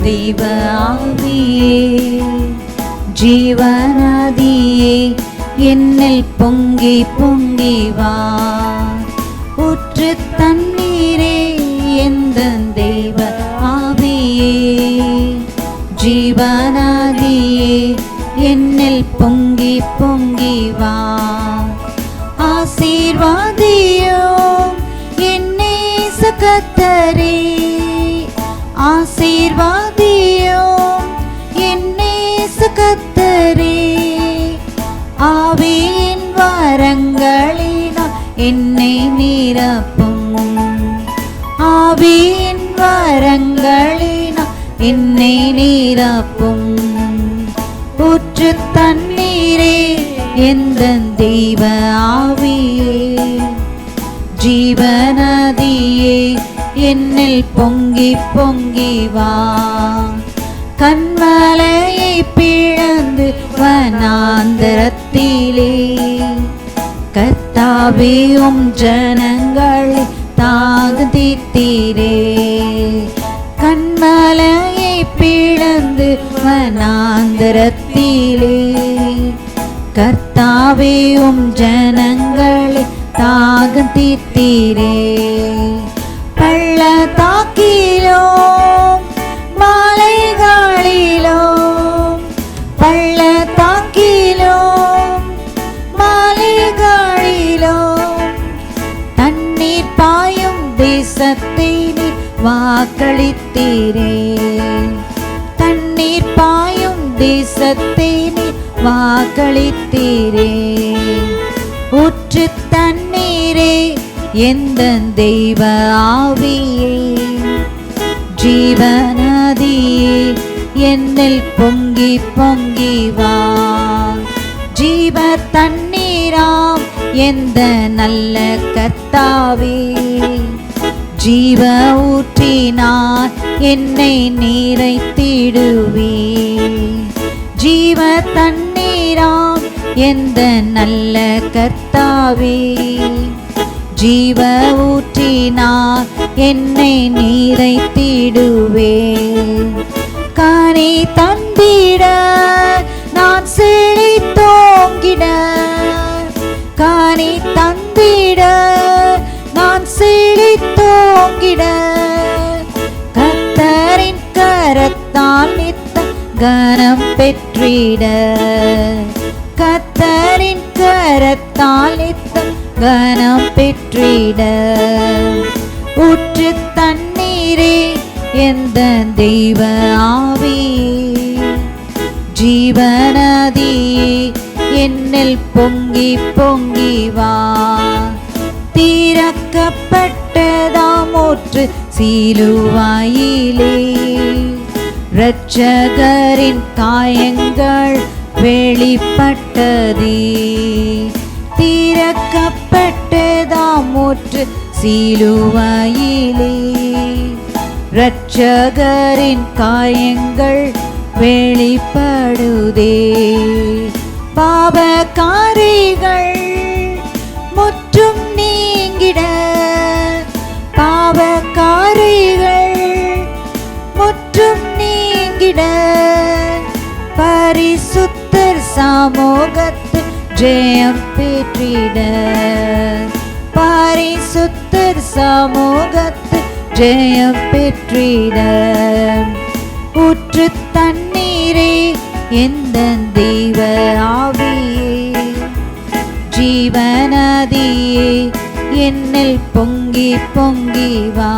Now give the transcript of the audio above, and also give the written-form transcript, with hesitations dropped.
தெய்வ ஆவியே ஜீவநதியே என்னில் பொங்கி பொங்கி வா. ஊற்று தண்ணீரே எந்தன் தெய்வ ஆவியே ஜீவநதியே என்னில் பொங்கி பொங்கி வா. ஆசீர்வாதியோம் என்னை கர்த்தரே ஆசீர்வாதியோம் என்னை கர்த்தரே. ஆவியின் வரங்களினால் என்னை நிரப்பும் ஆவியின் வரங்களினால் என்னை நிரப்பும். ஊற்று தண்ணீரே எந்தன் தெய்வ ஆவியே ஜீவநதியே என்னில் பொங்கி பொங்கி வா. கன்மலையை பிளந்து வனாந்தரத்திலே கர்த்தாவே உம் ஜனங்களை தாகத்தீரே. கன்மலையை பிளந்து வனாந்தரத்திலே கர்த்தாவே உம் ஜனங்களை தாகத்தீரே. பள்ளத்தாக்கிலும் மலைகளிலும் பள்ளத்தாக்கிலும் மலைகளிலும் தண்ணீர் பாயும் தேசத்தை நீர் வாக்களித்தீரே. தண்ணீர் பாயும் தேசத்தை நீர் வாக்களித்தீரே. ஊற்று தண்ணீரே எந்தன் தெய்வ ஆவியே ஜீவநதியே என்னில் பொங்கி பொங்கி வா. ஜீவ தண்ணீராம் எந்த நல்ல கர்த்தாவே ஜீவ ஊற்றினார் என்னை நீரைத்திடுவே. ஜீவ தண்ணீராம் எந்த நல்ல கர்த்தாவே ஜீவ ஊற்றினார் என்னை நீரைத்திடுவே. காணி தந்திட நான் செழித்தோங்கிட காணி தந்திட நான் செழித்தோங்கிட கர்த்தரின் கரத்தால் நித்த கனம் பெற்றிட. கர்த்தரின் கரத்தால் நித்த கனம் பெற்றிட. ஊற்று தண்ணீரே எந்தன் தெய்வ ஆவியே ஜீவநதியே என்னில் பொங்கி பொங்கி வா. திறக்கப்பட்டதாம் ஊற்று சீலுவாயிலே இரட்சகரின் காயங்கள் வெளிப்பட்டதே. திறக்கப்பட்டதாம் ஊற்று சீலுவாயிலே இரட்சகரின் காயங்கள் வெளிப்படுதே. பாவக்காரிகள் முற்றும் நீங்கிட பாவக்காரிகள் முற்றும் நீங்கிட பரிசுத்தர் சமூகத்து ஜெயம் பெற்றிட. பரிசுத்தர் சமூகத்து ஜெயம் பெற்றிட. ஊற்று தண்ணீரே எந்தன் தெய்வ ஆவியே ஜீவநதியே என்னில் பொங்கி பொங்கி வா.